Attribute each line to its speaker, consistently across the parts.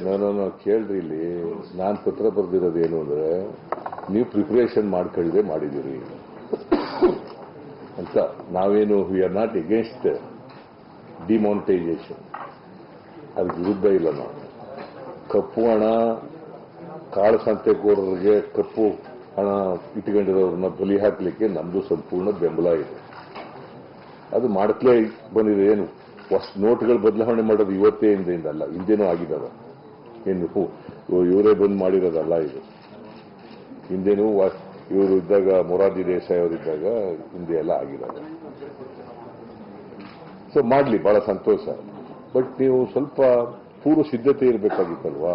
Speaker 1: ನಾನು ಕೇಳ್ರಿ, ಇಲ್ಲಿ ನಾನು ಪತ್ರ ಬರೆದಿರೋದೇನು ಅಂದ್ರೆ, ನೀವು ಪ್ರಿಪರೇಷನ್ ಮಾಡ್ಕೊಳ್ಳದೆ ಮಾಡಿದ್ದೀರಿ ಅಂತ. ನಾವೇನು we are not against demonetisation, ಅದಕ್ಕೆ ವಿರುದ್ಧ ಇಲ್ಲ. ನಾವು ಕಪ್ಪು ಹಣ ಕಾಳು ಸಂತೆಕೋರರಿಗೆ ಕಪ್ಪು ಹಣ ಇಟ್ಕೊಂಡಿರೋರನ್ನ ಬಲಿ ಹಾಕಲಿಕ್ಕೆ ನಮ್ದು ಸಂಪೂರ್ಣ ಬೆಂಬಲ ಇದೆ. ಅದು ಮಾಡ್ತಲೇ ಬಂದಿದೆ. ಏನು ಹೊಸ ನೋಟ್ಗಳು ಬದಲಾವಣೆ ಮಾಡೋದು ಇವತ್ತೇ ಹಿಂದೆಯಿಂದ ಅಲ್ಲ, ಹಿಂದೆನೂ ಆಗಿದ್ದಾವೆ. ಏನು ಇವರೇ ಬಂದು ಮಾಡಿರೋದಲ್ಲ ಇದು. ಹಿಂದೆನೂ ಇವರು ಇದ್ದಾಗ, ಮೊರಾರ್ಜಿ ದೇಸಾಯಿ ಅವರಿದ್ದಾಗ ಹಿಂದೆ ಎಲ್ಲ ಆಗಿರೋದು. ಸೊ ಮಾಡಲಿ, ಬಹಳ ಸಂತೋಷ. ಬಟ್ ನೀವು ಸ್ವಲ್ಪ ಪೂರ್ವ ಸಿದ್ಧತೆ ಇರಬೇಕಾಗಿತ್ತಲ್ವಾ?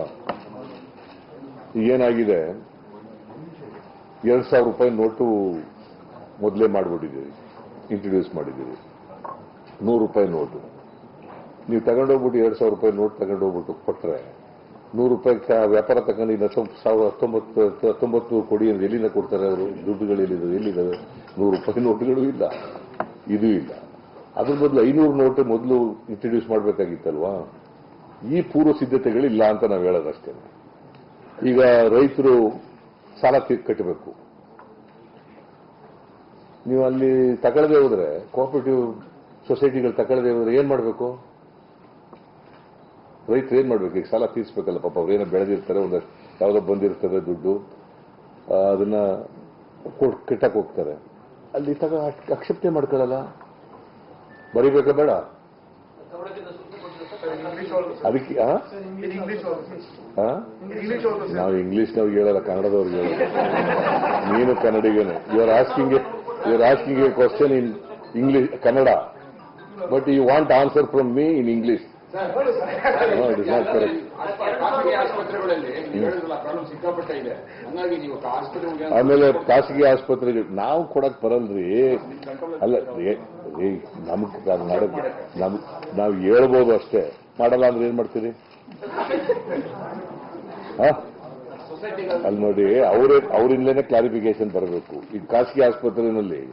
Speaker 1: ಏನಾಗಿದೆ, 2,000 ರೂಪಾಯಿ ನೋಟು ಮೊದಲೇ ಮಾಡಿಬಿಟ್ಟಿದ್ದೀರಿ, ಇಂಟ್ರೊಡ್ಯೂಸ್ ಮಾಡಿದ್ದೀರಿ. 100 ರೂಪಾಯಿ ನೋಟು ನೀವು ತಗೊಂಡೋಗ್ಬಿಟ್ಟು 2,000 ರೂಪಾಯಿ ನೋಟ್ ತಗೊಂಡೋಗ್ಬಿಟ್ಟು ಕೊಟ್ಟರೆ, 100 ರೂಪಾಯಿ ವ್ಯಾಪಾರ ತಗೊಂಡು 19 ಕೊಡಿ ಅಂದ್ರೆ ಎಲ್ಲಿಂದ ಕೊಡ್ತಾರೆ ಅವರು? ದುಡ್ಡುಗಳು ಎಲ್ಲಿದ್ದಾವೆ? 100 ರೂಪಾಯಿ ನೋಟುಗಳು ಇಲ್ಲ, ಇದು ಇಲ್ಲ. ಅದ್ರ ಬದಲು 500 ನೋಟು ಮೊದಲು ಇಂಟ್ರೊಡ್ಯೂಸ್ ಮಾಡಬೇಕಾಗಿತ್ತಲ್ವಾ? ಈ ಪೂರ್ವ ಸಿದ್ಧತೆಗಳಿಲ್ಲ ಅಂತ ನಾವು ಹೇಳೋದಷ್ಟೇ. ಈಗ ರೈತರು ಸಾಲ ಕಟ್ಟಬೇಕು, ನೀವು ಅಲ್ಲಿ ತಗೊಳ್ಳದೆ ಹೋದ್ರೆ, ಕೋಆಪರೇಟಿವ್ ಸೊಸೈಟಿಗಳು ತಗೊಳ್ಳದೆ ಹೋದ್ರೆ ಏನ್ ಮಾಡಬೇಕು? ರೈತರು ಏನ್ ಮಾಡ್ಬೇಕು? ಈಗ ಸಾಲ ತೀರ್ಸ್ಬೇಕಲ್ಲ ಪಾಪ. ಅವ್ರೇನೋ ಬೆಳೆದಿರ್ತಾರೆ, ಒಂದಷ್ಟು ಯಾವುದೋ ಬಂದಿರ್ತದೆ ದುಡ್ಡು, ಅದನ್ನ ಕಟ್ಟಕ್ಕೆ ಹೋಗ್ತಾರೆ. ಅಲ್ಲಿ ಅಕ್ಸೆಪ್ಟೇ ಮಾಡ್ಕೊಳ್ಳಲ್ಲ. ಬರಿಬೇಕಾ ಬೇಡ? ಅದಕ್ಕೆ ನಾವು ಇಂಗ್ಲಿಷ್ನವ್ರಿಗೆ ಹೇಳಲ್ಲ, ಕನ್ನಡದವ್ರಿಗೆ ಹೇಳಲ್ಲ. ನೀನು ಕನ್ನಡಿಗನೇ. You are asking a question in English, Kannada, but you want answer from me in English. It is not correct. ಆಮೇಲೆ ಖಾಸಗಿ ಆಸ್ಪತ್ರೆಗಳು ನಾವು ಕೊಡಕ್ ಬರಲ್ರಿ. ಅಲ್ಲ, ನಾವು ಹೇಳ್ಬೋದು ಅಷ್ಟೇ, ಮಾಡಲ್ಲ ಅಂದ್ರೆ ಏನ್ ಮಾಡ್ತೀರಿ? ಅಲ್ಲಿ ನೋಡಿ, ಅವರಿಂದಲೇ ಕ್ಲಾರಿಫಿಕೇಶನ್ ಬರಬೇಕು. ಈ ಖಾಸಗಿ ಆಸ್ಪತ್ರೆಯಲ್ಲಿ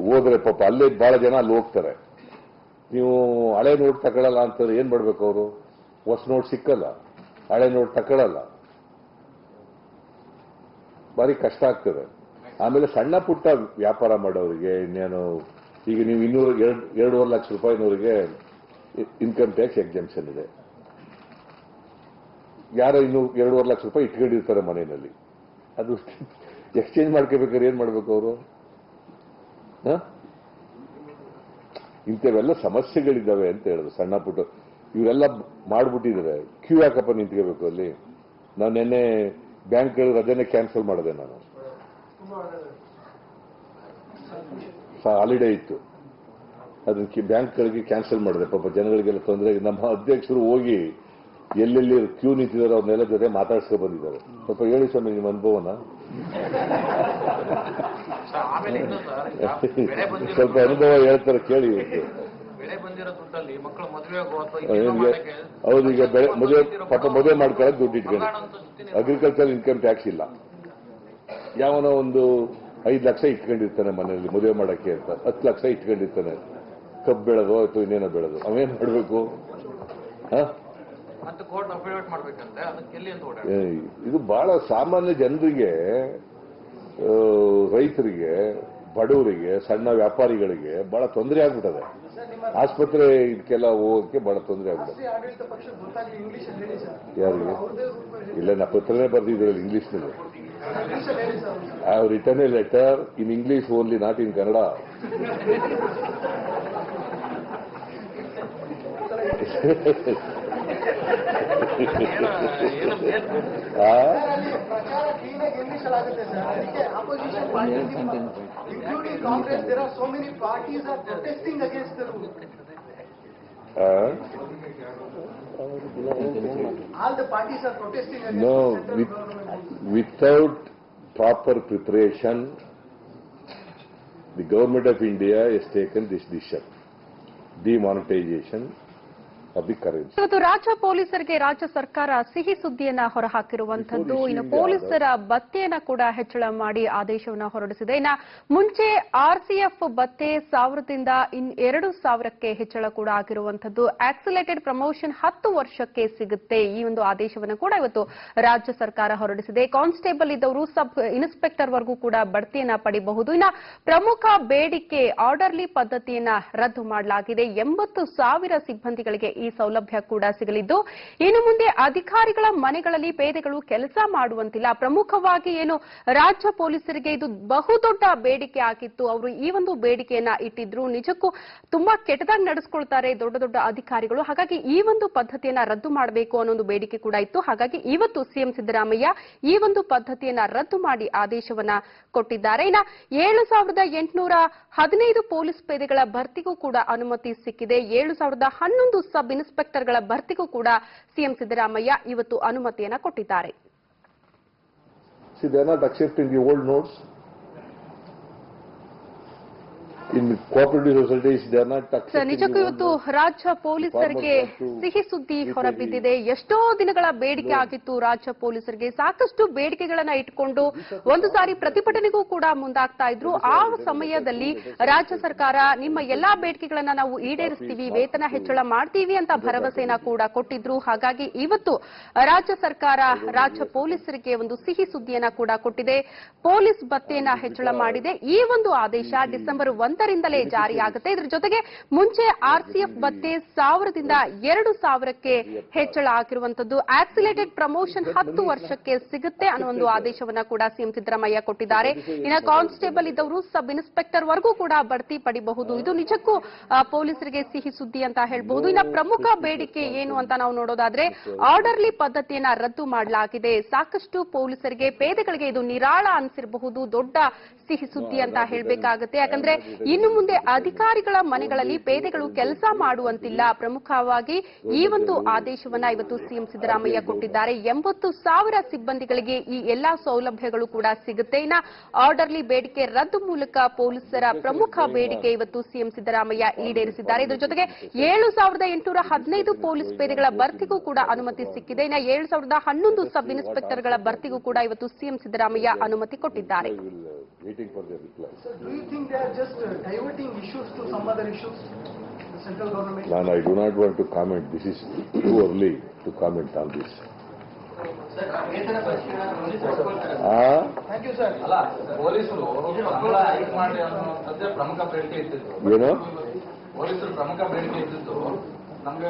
Speaker 1: ಹೋದ್ರೆ ಪಾಪ ಅಲ್ಲೇ ಬಹಳ ಜನ ಅಲ್ಲಿ ಹೋಗ್ತಾರೆ. ನೀವು ಹಳೆ ನೋಟ್ ತಗೊಳ್ಳಲ್ಲ ಅಂತಂದ್ರೆ ಏನ್ ಮಾಡ್ಬೇಕು? ಅವರು ಹೊಸ ನೋಟ್ ಸಿಕ್ಕಲ್ಲ, ಹಳೆ ನೋಟ್ ತಗೊಳ್ಳಲ್ಲ, ಭಾರಿ ಕಷ್ಟ ಆಗ್ತದೆ. ಆಮೇಲೆ ಸಣ್ಣ ಪುಟ್ಟ ವ್ಯಾಪಾರ ಮಾಡೋರಿಗೆ ಇನ್ನೇನು, ಈಗ ನೀವು 2.5 ಲಕ್ಷ ರೂಪಾಯಿನವರಿಗೆ ಇನ್ಕಮ್ ಟ್ಯಾಕ್ಸ್ ಎಕ್ಸೆಂಪ್ಷನ್ ಇದೆ. ಯಾರೋ 2.5 ಲಕ್ಷ ರೂಪಾಯಿ ಇಟ್ಕೊಂಡಿರ್ತಾರೆ ಮನೆಯಲ್ಲಿ, ಅದು ಎಕ್ಸ್ಚೇಂಜ್ ಮಾಡ್ಕೋಬೇಕಾದ್ರೆ ಏನ್ ಮಾಡ್ಬೇಕು ಅವರು? ಇಂಥವೆಲ್ಲ ಸಮಸ್ಯೆಗಳಿದ್ದಾವೆ ಅಂತ ಹೇಳಿದ್ರು. ಸಣ್ಣ ಪುಟ್ಟ ಇವರೆಲ್ಲ ಮಾಡ್ಬಿಟ್ಟಿದ್ರೆ ಕ್ಯೂ ಯಾಕಪ್ಪ ನಿಂತ್ಕೋಬೇಕು ಅಲ್ಲಿ? ನಾನು ನಿನ್ನೆ ಬ್ಯಾಂಕ್ ರಜೆನೆ ಕ್ಯಾನ್ಸಲ್ ಮಾಡಿದೆ. ನಾನು ಹಾಲಿಡೇ ಇತ್ತು, ಅದಕ್ಕೆ ಬ್ಯಾಂಕ್ಗಳಿಗೆ ಕ್ಯಾನ್ಸಲ್ ಮಾಡಿದೆ. ಪಾಪ ಜನಗಳಿಗೆಲ್ಲ ತೊಂದರೆ. ನಮ್ಮ ಅಧ್ಯಕ್ಷರು ಹೋಗಿ ಎಲ್ಲೆಲ್ಲಿ ಕ್ಯೂ ನಿಂತಿದ್ದಾರೆ ಅವ್ರನ್ನೆಲ್ಲ ಜೊತೆ ಮಾತಾಡ್ಸ್ಕೊ ಬಂದಿದ್ದಾರೆ. ಸ್ವಲ್ಪ ಹೇಳಿ ಸ್ವಾಮಿ ನಿಮ್ಮ ಅನುಭವನ. ಸ್ವಲ್ಪ ಅನುಭವ ಹೇಳ್ತಾರೆ, ಕೇಳಿ. ಹೌದು, ಈಗ ಮದುವೆ ಮಾಡ್ಕೊಳ್ಳೋಕೆ ದುಡ್ಡು ಇಟ್ಕೊಂಡು, ಅಗ್ರಿಕಲ್ಚರ್ ಇನ್ಕಮ್ ಟ್ಯಾಕ್ಸ್ ಇಲ್ಲ. ಯಾವನೋ ಒಂದು 5 ಲಕ್ಷ ಇಟ್ಕೊಂಡಿರ್ತಾನೆ ಮನೆಯಲ್ಲಿ ಮದುವೆ ಮಾಡಕ್ಕೆ ಅಂತ, 10 ಲಕ್ಷ ಇಟ್ಕೊಂಡಿರ್ತಾನೆ. ಕಬ್ಬು ಬೆಳೆದು ಅಥವಾ ಇನ್ನೇನೋ ಬೆಳೆದು ಅವೇನ್ ಮಾಡಬೇಕು? ಇದು ಬಹಳ ಸಾಮಾನ್ಯ ಜನರಿಗೆ, ರೈತರಿಗೆ, ಬಡವರಿಗೆ, ಸಣ್ಣ ವ್ಯಾಪಾರಿಗಳಿಗೆ ಬಹಳ ತೊಂದರೆ ಆಗ್ಬಿಟ್ಟದೆ. ಆಸ್ಪತ್ರೆ ಇದಕ್ಕೆಲ್ಲ ಹೋಗಕ್ಕೆ ಬಹಳ ತೊಂದರೆ ಆಗ್ಬಿಟ್ಟದೆ. ಯಾರಿಗೆ? ಇಲ್ಲ, ನಾ ಪತ್ರನೇ ಬರ್ದಿದ್ರಲ್ಲಿ ಇಂಗ್ಲಿಷ್ನಲ್ಲಿ. I have written a letter in English only, not in Kannada. No, without proper preparation, the government of India has taken this decision, demonetization,
Speaker 2: ಇವತ್ತು ರಾಜ್ಯ ಪೊಲೀಸರಿಗೆ ರಾಜ್ಯ ಸರ್ಕಾರ ಸಿಹಿ ಸುದ್ದಿಯನ್ನ ಹೊರಹಾಕಿರುವಂತದ್ದು. ಇನ್ನು ಪೊಲೀಸರ ಭತ್ಯೆಯನ್ನ ಕೂಡ ಹೆಚ್ಚಳ ಮಾಡಿ ಆದೇಶವನ್ನ ಹೊರಡಿಸಿದೆ. ಇನ್ನು ಮುಂಚೆ ಆರ್ಸಿಎಫ್ ಭತ್ಯೆ 1000ದಿಂದ 2000ಕ್ಕೆ ಹೆಚ್ಚಳ ಕೂಡ ಆಗಿರುವಂತದ್ದು. ಆಕ್ಸಿಲೇಟೆಡ್ ಪ್ರಮೋಷನ್ 10 ವರ್ಷಕ್ಕೆ ಸಿಗುತ್ತೆ. ಈ ಒಂದು ಆದೇಶವನ್ನು ಕೂಡ ಇವತ್ತು ರಾಜ್ಯ ಸರ್ಕಾರ ಹೊರಡಿಸಿದೆ. ಕಾನ್ಸ್ಟೇಬಲ್ ಇದ್ದವರು ಸಬ್ ಇನ್ಸ್ಪೆಕ್ಟರ್ ವರೆಗೂ ಕೂಡ ಬಡ್ತಿಯನ್ನ ಪಡೆಯಬಹುದು. ಇನ್ನು ಪ್ರಮುಖ ಬೇಡಿಕೆ ಆರ್ಡರ್ಲಿ ಪದ್ಧತಿಯನ್ನ ರದ್ದು ಮಾಡಲಾಗಿದೆ. 80,000 ಸಿಬ್ಬಂದಿಗಳಿಗೆ ಈ ಸೌಲಭ್ಯ ಕೂಡ ಸಿಗಲಿದ್ದು, ಇನ್ನು ಮುಂದೆ ಅಧಿಕಾರಿಗಳ ಮನೆಗಳಲ್ಲಿ ಪೇದೆಗಳು ಕೆಲಸ ಮಾಡುವಂತಿಲ್ಲ. ಪ್ರಮುಖವಾಗಿ ಏನು ರಾಜ್ಯ ಪೊಲೀಸರಿಗೆ ಇದು ಬಹುದೊಡ್ಡ ಬೇಡಿಕೆ ಆಗಿತ್ತು. ಅವರು ಈ ಒಂದು ಬೇಡಿಕೆಯನ್ನ ಇಟ್ಟಿದ್ರು. ನಿಜಕ್ಕೂ ತುಂಬಾ ಕೆಟ್ಟದಾಗಿ ನಡೆಸ್ಕೊಳ್ತಾರೆ ದೊಡ್ಡ ದೊಡ್ಡ ಅಧಿಕಾರಿಗಳು. ಹಾಗಾಗಿ ಈ ಒಂದು ಪದ್ಧತಿಯನ್ನ ರದ್ದು ಮಾಡಬೇಕು ಅನ್ನೋ ಒಂದು ಬೇಡಿಕೆ ಕೂಡ ಇತ್ತು. ಹಾಗಾಗಿ ಇವತ್ತು ಸಿಎಂ ಸಿದ್ದರಾಮಯ್ಯ ಈ ಒಂದು ಪದ್ಧತಿಯನ್ನ ರದ್ದು ಮಾಡಿ ಆದೇಶವನ್ನ ಕೊಟ್ಟಿದ್ದಾರೆ. ಇನ್ನು 7,815 ಪೊಲೀಸ್ ಪೇದೆಗಳ ಭರ್ತಿಗೂ ಕೂಡ ಅನುಮತಿ ಸಿಕ್ಕಿದೆ. 7,011 ಸಬ್ ಇನ್ಸ್ಪೆಕ್ಟರ್ಗಳ ಭರ್ತಿಗೂ ಕೂಡ ಸಿಎಂ ಸಿದ್ದರಾಮಯ್ಯ ಇವತ್ತು ಅನುಮತಿಯನ್ನ ಕೊಟ್ಟಿದ್ದಾರೆ.
Speaker 1: See, they are not accepting the old notes. In cooperative societies, they are not accepting.
Speaker 2: ನಿಜಕ್ಕೂ ಇವತ್ತು ರಾಜ್ಯ ಪೊಲೀಸರಿಗೆ ಸಿಹಿ ಸುದ್ದಿ ಹೊರಬಿದ್ದಿದೆ. ಎಷ್ಟೋ ದಿನಗಳ ಬೇಡಿಕೆ ಆಗಿತ್ತು ರಾಜ್ಯ ಪೊಲೀಸರಿಗೆ. ಸಾಕಷ್ಟು ಬೇಡಿಕೆಗಳನ್ನ ಇಟ್ಕೊಂಡು ಒಂದು ಸಾರಿ ಪ್ರತಿಭಟನೆಗೂ ಕೂಡ ಮುಂದಾಗ್ತಾ ಇದ್ರು. ಆ ಸಮಯದಲ್ಲಿ ರಾಜ್ಯ ಸರ್ಕಾರ ನಿಮ್ಮ ಎಲ್ಲಾ ಬೇಡಿಕೆಗಳನ್ನ ನಾವು ಈಡೇರಿಸ್ತೀವಿ, ವೇತನ ಹೆಚ್ಚಳ ಮಾಡ್ತೀವಿ ಅಂತ ಭರವಸೆಯನ್ನ ಕೂಡ ಕೊಟ್ಟಿದ್ರು. ಹಾಗಾಗಿ ಇವತ್ತು ರಾಜ್ಯ ಸರ್ಕಾರ ರಾಜ್ಯ ಪೊಲೀಸರಿಗೆ ಒಂದು ಸಿಹಿ ಸುದ್ದಿಯನ್ನ ಕೂಡ ಕೊಟ್ಟಿದೆ. ಪೊಲೀಸ್ ಭತ್ಯೆಯನ್ನ ಹೆಚ್ಚಳ ಮಾಡಿದೆ. ಈ ಒಂದು ಆದೇಶ ಡಿಸೆಂಬರ್ 1ರಿಂದಲೇ ಜಾರಿಯಾಗುತ್ತೆ. ಇದರ ಜೊತೆಗೆ ಮುಂಚೆ ಆರ್ಸಿಎಫ್ ಭತ್ಯೆ 1000ದಿಂದ 2000ಕ್ಕೆ ಹೆಚ್ಚಳ ಆಗಿರುವಂತದ್ದು. ಆಕ್ಸಿಲೇಟೆಡ್ ಪ್ರಮೋಷನ್ 10 ವರ್ಷಕ್ಕೆ ಸಿಗುತ್ತೆ ಅನ್ನೋ ಒಂದು ಆದೇಶವನ್ನ ಕೂಡ ಸಿಎಂ ಸಿದ್ದರಾಮಯ್ಯ ಕೊಟ್ಟಿದ್ದಾರೆ. ಇನ್ನು ಕಾನ್ಸ್ಟೇಬಲ್ ಇದ್ದವರು ಸಬ್ ಇನ್ಸ್ಪೆಕ್ಟರ್ ವರೆಗೂ ಕೂಡ ಬಡ್ತಿ ಪಡಿಬಹುದು. ಇದು ನಿಜಕ್ಕೂ ಪೊಲೀಸರಿಗೆ ಸಿಹಿ ಸುದ್ದಿ ಅಂತ ಹೇಳಬಹುದು. ಇನ್ನು ಪ್ರಮುಖ ಬೇಡಿಕೆ ಏನು ಅಂತ ನಾವು ನೋಡೋದಾದ್ರೆ ಆರ್ಡರ್ಲಿ ಪದ್ಧತಿಯನ್ನ ರದ್ದು ಮಾಡಲಾಗಿದೆ. ಸಾಕಷ್ಟು ಪೊಲೀಸರಿಗೆ ಪೇದೆಗಳಿಗೆ ಇದು ನಿರಾಳ ಅನಿಸಿರಬಹುದು. ದೊಡ್ಡ ಸಿಹಿ ಸುದ್ದಿ ಅಂತ ಹೇಳಬೇಕಾಗುತ್ತೆ. ಯಾಕಂದ್ರೆ ಇನ್ನು ಮುಂದೆ ಅಧಿಕಾರಿಗಳ ಮನೆಗಳಲ್ಲಿ ಪೇದೆಗಳು ಕೆಲಸ ಮಾಡುವಂತಿಲ್ಲ. ಪ್ರಮುಖವಾಗಿ ಈ ಒಂದು ಆದೇಶವನ್ನ ಇವತ್ತು ಸಿಎಂ ಸಿದ್ದರಾಮಯ್ಯ ಕೊಟ್ಟಿದ್ದಾರೆ. 80,000 ಸಿಬ್ಬಂದಿಗಳಿಗೆ ಈ ಎಲ್ಲಾ ಸೌಲಭ್ಯಗಳು ಕೂಡ ಸಿಗುತ್ತೆ. ಇನ್ನು ಆರ್ಡರ್ಲಿ ಬೇಡಿಕೆ ರದ್ದು ಮೂಲಕ ಪೊಲೀಸರ ಪ್ರಮುಖ ಬೇಡಿಕೆ ಇವತ್ತು ಸಿಎಂ ಸಿದ್ದರಾಮಯ್ಯ ಈಡೇರಿಸಿದ್ದಾರೆ. ಇದರ ಜೊತೆಗೆ 7,815 ಪೊಲೀಸ್ ಪೇದೆಗಳ ಭರ್ತಿಗೂ ಕೂಡ ಅನುಮತಿ ಸಿಕ್ಕಿದೆ. ಇನ್ನು 7,011 ಸಬ್ ಇನ್ಸ್ಪೆಕ್ಟರ್ಗಳ ಭರ್ತಿಗೂ ಕೂಡ ಇವತ್ತು ಸಿಎಂ ಸಿದ್ದರಾಮಯ್ಯ ಅನುಮತಿ ಕೊಟ್ಟಿದ್ದಾರೆ.
Speaker 1: Waiting for their reply.
Speaker 3: Sir, do you think they are just diverting issues to some other issues? The central government.
Speaker 1: No, I do not want to comment. This is too early to comment on this.
Speaker 3: Thank you, sir.
Speaker 4: ಪೊಲೀಸರು hike ಮಾಡಿ ಅನ್ನುವಂಥದ್ದೇ ಪ್ರಮುಖ ಬೇಡಿಕೆ ಇದ್ದಿತ್ತು.
Speaker 1: ಏನು
Speaker 4: ಪೊಲೀಸರು ಪ್ರಮುಖ ಬೇಡಿಕೆ ಇದ್ದಿತ್ತು ನಮ್ಗೆ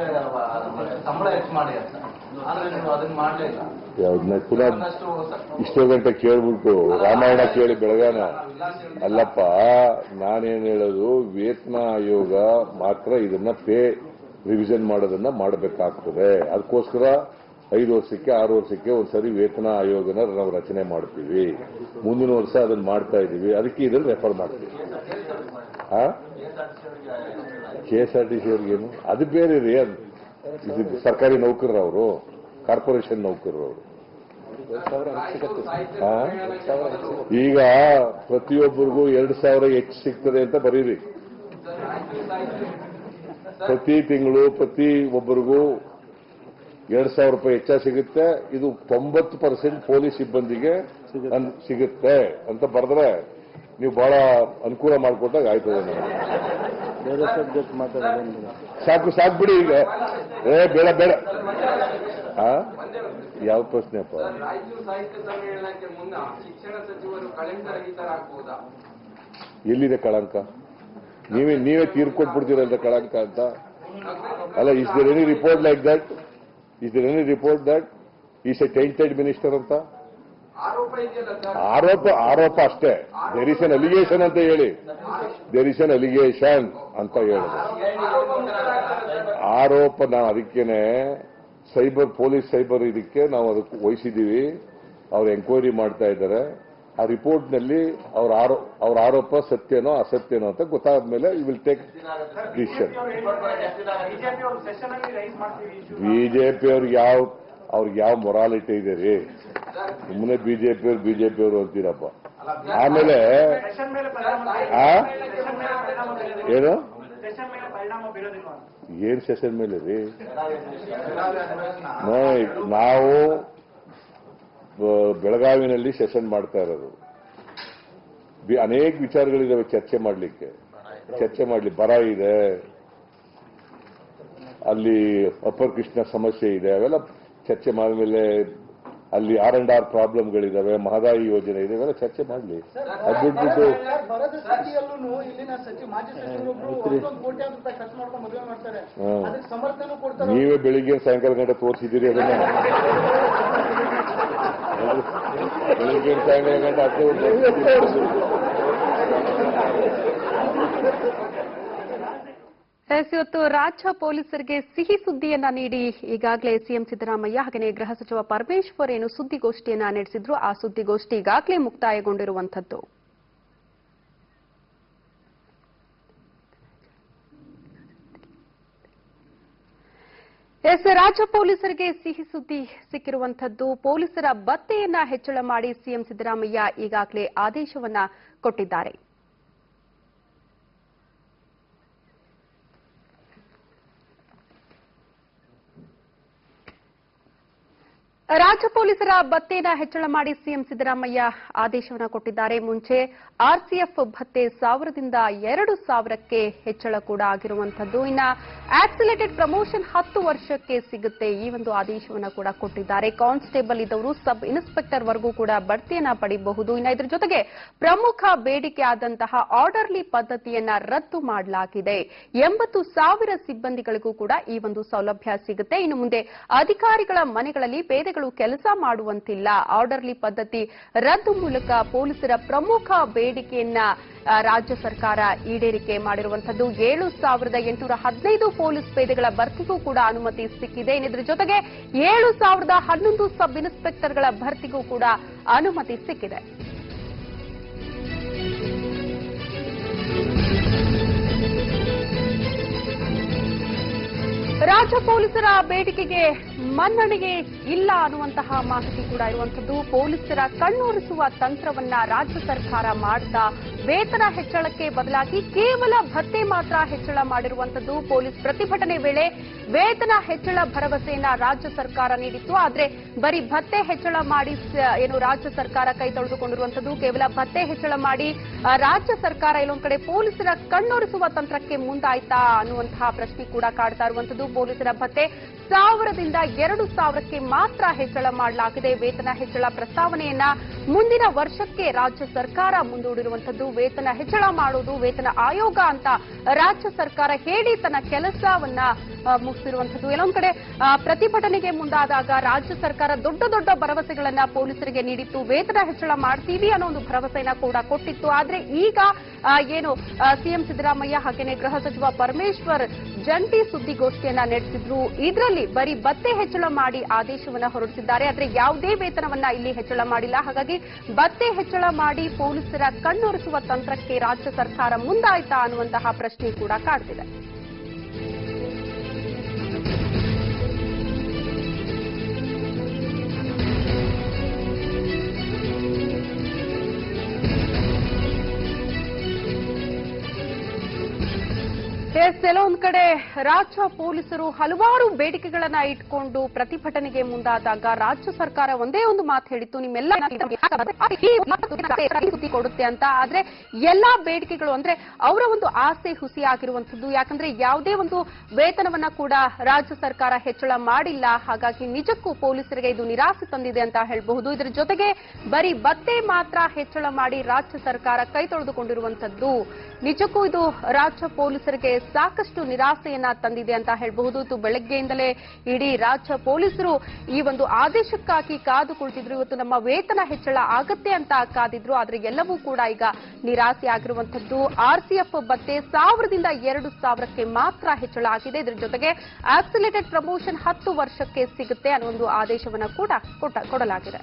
Speaker 4: ಸಂಬಳ ಹೆಚ್ಚು ಮಾಡಿ ಅಂತ. ಆದ್ರೆ ನೀವು ಅದನ್ನ ಮಾಡಲಿಲ್ಲ.
Speaker 1: ಪುನಃ ಇಷ್ಟೋ ಗಂಟೆ ಕೇಳ್ಬಿಟ್ಟು ರಾಮಾಯಣ ಕೇಳಿ ಬೆಳಗಾನ ಅಲ್ಲಪ್ಪ. ನಾನೇನ್ ಹೇಳೋದು, ವೇತನ ಆಯೋಗ ಮಾತ್ರ ಇದನ್ನ ಪೇ ರಿವಿಷನ್ ಮಾಡೋದನ್ನ ಮಾಡಬೇಕಾಗ್ತದೆ. ಅದಕ್ಕೋಸ್ಕರ 5 ವರ್ಷಕ್ಕೆ 6 ವರ್ಷಕ್ಕೆ ಒಂದ್ಸರಿ ವೇತನ ಆಯೋಗನ ನಾವು ರಚನೆ ಮಾಡ್ತೀವಿ. ಮುಂದಿನ ವರ್ಷ ಅದನ್ನ ಮಾಡ್ತಾ ಇದೀವಿ. ಅದಕ್ಕೆ ಇದನ್ನ ರೆಫರ್ ಮಾಡ್ತೀವಿ. KSRTC ಅವ್ರಿಗೇನು ಅದು ಬೇರೆ ರೀ. ಇದು ಸರ್ಕಾರಿ ನೌಕರರು, ಅವರು ಕಾರ್ಪೊರೇಷನ್ ನೌಕರರು ಅವರು. ಈಗ ಪ್ರತಿಯೊಬ್ಬರಿಗೂ 2,000 ಹೆಚ್ಚು ಸಿಗ್ತದೆ ಅಂತ ಬರೀರಿ. ಪ್ರತಿ ತಿಂಗಳು ಪ್ರತಿ ಒಬ್ಬರಿಗೂ 2,000 ರೂಪಾಯಿ ಹೆಚ್ಚ ಸಿಗುತ್ತೆ. ಇದು 90% ಪೊಲೀಸ್ ಸಿಬ್ಬಂದಿಗೆ ಸಿಗುತ್ತೆ ಅಂತ ಬರೆದ್ರೆ ನೀವು ಬಹಳ ಅನುಕೂಲ ಮಾಡಿಕೊಟ್ಟಾಗ ಆಯ್ತದೆ.
Speaker 5: ಬೇರೆ ಸಬ್ಜೆಕ್ಟ್ ಮಾತಾಡೋದು
Speaker 1: ಸಾಕು ಬಿಡಿ. ಈಗ ಬೇಡ ಯಾವ ಪ್ರಶ್ನೆಪ್ಪ?
Speaker 4: ರಾಯಚೂರು ಸಾಹಿತ್ಯ ಸಮ್ಮೇಳನಕ್ಕೆ ಮುನ್ನ ಶಿಕ್ಷಣ ಸಚಿವರು ಕಲೆಕ್ಟರ್ ಈ ತರ ಆಗ್ಬಹುದಾ?
Speaker 1: ಎಲ್ಲಿದೆ ಕಳಂಕ? ನೀವೇ ತೀರ್ಪು ಕೊಟ್ಬಿಡ್ತೀರಲ್ಲ ಕಳಂಕ ಅಂತ. ಅಲ್ಲ, is there any report like that? Is there any report that is a tainted minister ಅಂತ? ಆರೋಪ ಅಷ್ಟೇ. ದೇರ್ ಇಸ್ ಎನ್ ಅಲಿಗೇಷನ್ ಅಂತ ಹೇಳಿ. ದೇರ್ ಇಸ್ ಎನ್ ಅಲಿಗೇಷನ್ ಅಂತ ಹೇಳಿದ್ರು. ಆರೋಪ ನಾವು ಅದಕ್ಕೇನೆ ಪೊಲೀಸ್ ಸೈಬರ್ ಇದಕ್ಕೆ ನಾವು ಅದಕ್ಕೆ ವಹಿಸಿದ್ದೀವಿ. ಅವ್ರು ಎಂಕ್ವೈರಿ ಮಾಡ್ತಾ ಇದ್ದಾರೆ. ಆ ರಿಪೋರ್ಟ್ನಲ್ಲಿ ಅವ್ರ ಆರೋಪ ಸತ್ಯನೋ ಅಸತ್ಯನೋ ಅಂತ ಗೊತ್ತಾದ ಮೇಲೆ you will take decision. BJP ಅವ್ರಿಗೆ ಯಾವ ಮೊರಾಲಿಟಿ ಇದೆ ರೀ? ಸುಮ್ಮನೆ ಬಿಜೆಪಿಯವರು ಅಂತೀರಪ್ಪ. ಆಮೇಲೆ ಏನು
Speaker 3: ಸೆಷನ್ ಮೇಲೆ ಪರಿಣಾಮ ಬೀರೋದಿಲ್ವಾ?
Speaker 1: ಏನ್ ಸೆಷನ್ ಮೇಲೆ ರೀ? ನಾವು ಬೆಳಗಾವಿನಲ್ಲಿ ಸೆಷನ್ ಮಾಡ್ತಾ ಇರೋದು. ಅನೇಕ ವಿಚಾರಗಳಿದಾವೆ ಚರ್ಚೆ ಮಾಡಲಿ. ಬರ ಇದೆ, ಅಲ್ಲಿ ಅಪ್ಪರ್ ಕೃಷ್ಣ ಸಮಸ್ಯೆ ಇದೆ, ಅವೆಲ್ಲ ಚರ್ಚೆ ಮಾಡಿದ್ಮೇಲೆ ಅಲ್ಲಿ R&R ಪ್ರಾಬ್ಲಮ್ಗಳಿದಾವೆ, ಮಹದಾಯಿ ಯೋಜನೆ ಇದೆ, ಇವೆಲ್ಲ ಚರ್ಚೆ ಮಾಡಲಿ. ಅದು ಬಿಟ್ಬಿಟ್ಟು
Speaker 3: ಬರದ ಸ್ಥಿತಿಯಲ್ಲೂ ಇಲ್ಲಿನ ಮಾಜಿ ಸಚಿವರೊಬ್ರು 1 ಕೋಟ್ಯಾಂತರ ರೂಪಾಯಿ ಖರ್ಚು ಮಾಡ್ಕೊಂಡು ಮದುವೆ ಮಾಡ್ತಾರೆ, ಅದಕ್ಕೆ ಸಮರ್ಥನೆ ಕೊಡ್ತಾರೆ.
Speaker 1: ನೀವೇ ಬೆಳಿಗ್ಗೆ ಸಾಯಂಕಾಲ ಗಂಟೆ ತೋರಿಸಿದ್ದೀರಿ ಅದನ್ನ. ಬೆಳಿಗ್ಗೆ ಸಾಯಂಕಾಲ ಗಂಟೆ
Speaker 2: ಇವತ್ತು ರಾಜ್ಯ ಪೊಲೀಸರಿಗೆ ಸಿಹಿ ಸುದ್ದಿಯನ್ನ ನೀಡಿ ಈಗಾಗಲೇ ಸಿಎಂ ಸಿದ್ದರಾಮಯ್ಯ ಹಾಗೆಯೇ ಗೃಹ ಸಚಿವ ಪರಮೇಶ್ವರ್ ಏನು ಸುದ್ದಿಗೋಷ್ಠಿಯನ್ನ ನಡೆಸಿದ್ರು. ಆ ಸುದ್ದಿಗೋಷ್ಠಿ ಈಗಾಗಲೇ ಮುಕ್ತಾಯಗೊಂಡಿರುವಂತದ್ದು. ರಾಜ್ಯ ಪೊಲೀಸರಿಗೆ ಸಿಹಿ ಸುದ್ದಿ ಸಿಕ್ಕಿರುವಂತದ್ದು. ಪೊಲೀಸರ ಭತ್ಯೆಯನ್ನ ಹೆಚ್ಚಳ ಮಾಡಿ ಸಿಎಂ ಸಿದ್ದರಾಮಯ್ಯ ಈಗಾಗಲೇ ಆದೇಶವನ್ನ ಕೊಟ್ಟಿದ್ದಾರೆ. ರಾಜ್ಯ ಪೊಲೀಸರ ಭತ್ಯೆಯನ್ನು ಹೆಚ್ಚಳ ಮಾಡಿ ಸಿಎಂ ಸಿದ್ದರಾಮಯ್ಯ ಆದೇಶವನ್ನು ಕೊಟ್ಟಿದ್ದಾರೆ. ಮುಂಚೆ ಆರ್ಸಿಎಫ್ ಭತ್ಯೆ 1000ದಿಂದ 2000ಕ್ಕೆ ಹೆಚ್ಚಳ ಕೂಡ ಆಗಿರುವಂತದ್ದು. ಇನ್ನ ಆಕ್ಸಿಲೇಟೆಡ್ ಪ್ರಮೋಷನ್ 10 ವರ್ಷಕ್ಕೆ ಸಿಗುತ್ತೆ, ಈ ಒಂದು ಆದೇಶವನ್ನು ಕೂಡ ಕೊಟ್ಟಿದ್ದಾರೆ. ಕಾನ್ಸ್ಟೇಬಲ್ ಇದ್ದವರು ಸಬ್ ಇನ್ಸ್ಪೆಕ್ಟರ್ ವರೆಗೂ ಕೂಡ ಬಡ್ತಿಯನ್ನ ಪಡೆಯಬಹುದು. ಇನ್ನು ಇದರ ಜೊತೆಗೆ ಪ್ರಮುಖ ಬೇಡಿಕೆ ಆದಂತಹ ಆರ್ಡರ್ಲಿ ಪದ್ಧತಿಯನ್ನ ರದ್ದು ಮಾಡಲಾಗಿದೆ. 80,000 ಸಿಬ್ಬಂದಿಗಳಿಗೂ ಕೂಡ ಈ ಒಂದು ಸೌಲಭ್ಯ ಸಿಗುತ್ತೆ. ಇನ್ನು ಮುಂದೆ ಅಧಿಕಾರಿಗಳ ಮನೆಗಳಲ್ಲಿ ಪೇದೆಗಳು ಕೆಲಸ ಮಾಡುವಂತಿಲ್ಲ. ಆರ್ಡರ್ಲಿ ಪದ್ಧತಿ ರದ್ದು ಮೂಲಕ ಪೊಲೀಸರ ಪ್ರಮುಖ ಬೇಡಿಕೆಯನ್ನ ರಾಜ್ಯ ಸರ್ಕಾರ ಈಡೇರಿಕೆ ಮಾಡಿರುವಂತದ್ದು. 7,815 ಪೊಲೀಸ್ ಪೇದೆಗಳ ಭರ್ತಿಗೂ ಕೂಡ ಅನುಮತಿ ಸಿಕ್ಕಿದೆ. ಇದರ ಜೊತೆಗೆ 7,011 ಸಬ್ ಇನ್ಸ್ಪೆಕ್ಟರ್ಗಳ ಭರ್ತಿಗೂ ಕೂಡ ಅನುಮತಿ ಸಿಕ್ಕಿದೆ. ರಾಜ್ಯ ಪೊಲೀಸರ ಬೇಡಿಕೆಗೆ ಮನ್ನಣೆಗೆ ಇಲ್ಲ ಅನ್ನುವಂತಹ ಮಾಹಿತಿ ಕೂಡ ಇರುವಂತದ್ದು. ಪೊಲೀಸರ ಕಣ್ಣೊರೆಸುವ ತಂತ್ರವನ್ನ ರಾಜ್ಯ ಸರ್ಕಾರ ಮಾಡ್ತಾ ವೇತನ ಹೆಚ್ಚಳಕ್ಕೆ ಬದಲಾಗಿ ಕೇವಲ ಭತ್ಯೆ ಮಾತ್ರ ಹೆಚ್ಚಳ ಮಾಡಿರುವಂತದ್ದು. ಪೊಲೀಸ್ ಪ್ರತಿಭಟನೆ ವೇಳೆ ವೇತನ ಹೆಚ್ಚಳ ಭರವಸೆಯನ್ನ ರಾಜ್ಯ ಸರ್ಕಾರ ನೀಡಿತ್ತು. ಆದ್ರೆ ಬರೀ ಭತ್ಯೆ ಹೆಚ್ಚಳ ಮಾಡಿ ಏನು ರಾಜ್ಯ ಸರ್ಕಾರ ಕೈ ತೊಳೆದುಕೊಂಡಿರುವಂತದ್ದು. ಕೇವಲ ಭತ್ಯೆ ಹೆಚ್ಚಳ ಮಾಡಿ ರಾಜ್ಯ ಸರ್ಕಾರ ಎಲ್ಲೊಂದ್ ಕಡೆ ಪೊಲೀಸರ ಕಣ್ಣೊರೆಸುವ ತಂತ್ರಕ್ಕೆ ಮುಂದಾಯ್ತಾ ಅನ್ನುವಂತಹ ಪ್ರಶ್ನೆ ಕೂಡ ಕಾಡ್ತಾ ಇರುವಂತದ್ದು. ಪೊಲೀಸರ ಭತ್ಯೆ 1000ದಿಂದ 2000ಕ್ಕೆ ಮಾತ್ರ ಹೆಚ್ಚಳ ಮಾಡಲಾಗಿದೆ. ವೇತನ ಹೆಚ್ಚಳ ಪ್ರಸ್ತಾವನೆಯನ್ನ ಮುಂದಿನ ವರ್ಷಕ್ಕೆ ರಾಜ್ಯ ಸರ್ಕಾರ ಮುಂದೂಡಿರುವಂತದ್ದು. ವೇತನ ಹೆಚ್ಚಳ ಮಾಡೋದು ವೇತನ ಆಯೋಗ ಅಂತ ರಾಜ್ಯ ಸರ್ಕಾರ ಹೇಳಿ ತನ್ನ ಕೆಲಸವನ್ನ ಮುಗಿಸಿರುವಂತದ್ದು. ಎಲ್ಲೊಂದ್ ಕಡೆ ಪ್ರತಿಭಟನೆಗೆ ಮುಂದಾದಾಗ ರಾಜ್ಯ ಸರ್ಕಾರ ದೊಡ್ಡ ದೊಡ್ಡ ಭರವಸೆಗಳನ್ನ ಪೊಲೀಸರಿಗೆ ನೀಡಿತ್ತು. ವೇತನ ಹೆಚ್ಚಳ ಮಾಡ್ತೀವಿ ಅನ್ನೋ ಒಂದು ಭರವಸೆಯನ್ನ ಕೂಡ ಕೊಟ್ಟಿತ್ತು. ಆದ್ರೆ ಈಗ ಏನು ಸಿಎಂ ಸಿದ್ದರಾಮಯ್ಯ ಹಾಗೇನೆ ಗೃಹ ಸಚಿವ ಪರಮೇಶ್ವರ್ ಜಂಟಿ ಸುದ್ದಿಗೋಷ್ಠಿಯನ್ನ ನಡೆಸಿದ್ರು. ಇದರಲ್ಲಿ ಬರೀ ಭತ್ಯೆ ಹೆಚ್ಚಳ ಮಾಡಿ ಆದೇಶವನ್ನ ಹೊರಡಿಸಿದ್ದಾರೆ. ಆದ್ರೆ ಯಾವುದೇ ವೇತನವನ್ನ ಇಲ್ಲಿ ಹೆಚ್ಚಳ ಮಾಡಿಲ್ಲ. ಹಾಗಾಗಿ ಭತ್ಯೆ ಹೆಚ್ಚಳ ಮಾಡಿ ಪೊಲೀಸರ ಕಣ್ಣೊರೆಸುವ ತಂತ್ರಕ್ಕೆ ರಾಜ್ಯ ಸರ್ಕಾರ ಮುಂದಾಯ್ತಾ ಅನ್ನುವಂತಹ ಪ್ರಶ್ನೆ ಕೂಡ ಕಾಡ್ತಿದೆ. ಕೆಲವೊಂದು ಕಡೆ ರಾಜ್ಯ ಪೊಲೀಸರು ಹಲವಾರು ಬೇಡಿಕೆಗಳನ್ನ ಇಟ್ಕೊಂಡು ಪ್ರತಿಭಟನೆಗೆ ಮುಂದಾದಾಗ ರಾಜ್ಯ ಸರ್ಕಾರ ಒಂದೇ ಒಂದು ಮಾತು ಹೇಳಿತ್ತು, ನಿಮ್ಮೆಲ್ಲ ಸುದ್ದಿ ಕೊಡುತ್ತೆ ಅಂತ. ಆದ್ರೆ ಎಲ್ಲಾ ಬೇಡಿಕೆಗಳು ಅಂದ್ರೆ ಅವರ ಒಂದು ಆಸೆ ಹುಸಿ ಆಗಿರುವಂತದ್ದು. ಯಾಕಂದ್ರೆ ಯಾವುದೇ ಒಂದು ವೇತನವನ್ನ ಕೂಡ ರಾಜ್ಯ ಸರ್ಕಾರ ಹೆಚ್ಚಳ ಮಾಡಿಲ್ಲ. ಹಾಗಾಗಿ ನಿಜಕ್ಕೂ ಪೊಲೀಸರಿಗೆ ಇದು ನಿರಾಸೆ ತಂದಿದೆ ಅಂತ ಹೇಳಬಹುದು. ಇದರ ಜೊತೆಗೆ ಬರೀ ಭತ್ಯೆ ಮಾತ್ರ ಹೆಚ್ಚಳ ಮಾಡಿ ರಾಜ್ಯ ಸರ್ಕಾರ ಕೈ ತೊಳೆದುಕೊಂಡಿರುವಂತದ್ದು ನಿಜಕ್ಕೂ ಇದು ರಾಜ್ಯ ಪೊಲೀಸರಿಗೆ ಸಾಕಷ್ಟು ನಿರಾಸೆಯನ್ನ ತಂದಿದೆ ಅಂತ ಹೇಳಬಹುದು. ಇದು ಬೆಳಗ್ಗೆಯಿಂದಲೇ ಇಡೀ ರಾಜ್ಯ ಪೊಲೀಸರು ಈ ಒಂದು ಆದೇಶಕ್ಕಾಗಿ ಕಾದು ಕುಳಿತಿದ್ರು. ಇವತ್ತು ನಮ್ಮ ವೇತನ ಹೆಚ್ಚಳ ಆಗತ್ತೆ ಅಂತ ಕಾದಿದ್ರು. ಆದ್ರೆ ಎಲ್ಲವೂ ಕೂಡ ಈಗ ನಿರಾಸೆ ಆಗಿರುವಂತದ್ದು. ಆರ್ಸಿಎಫ್ ಭತ್ಯೆ 1000ದಿಂದ 2000ಕ್ಕೆ ಮಾತ್ರ ಹೆಚ್ಚಳ ಆಗಿದೆ. ಇದರ ಜೊತೆಗೆ ಆಕ್ಸಿಲೇಟೆಡ್ ಪ್ರಮೋಷನ್ 10 ವರ್ಷಕ್ಕೆ ಸಿಗುತ್ತೆ ಅನ್ನೋ ಒಂದು ಆದೇಶವನ್ನ ಕೂಡ ಕೊಡಲಾಗಿದೆ.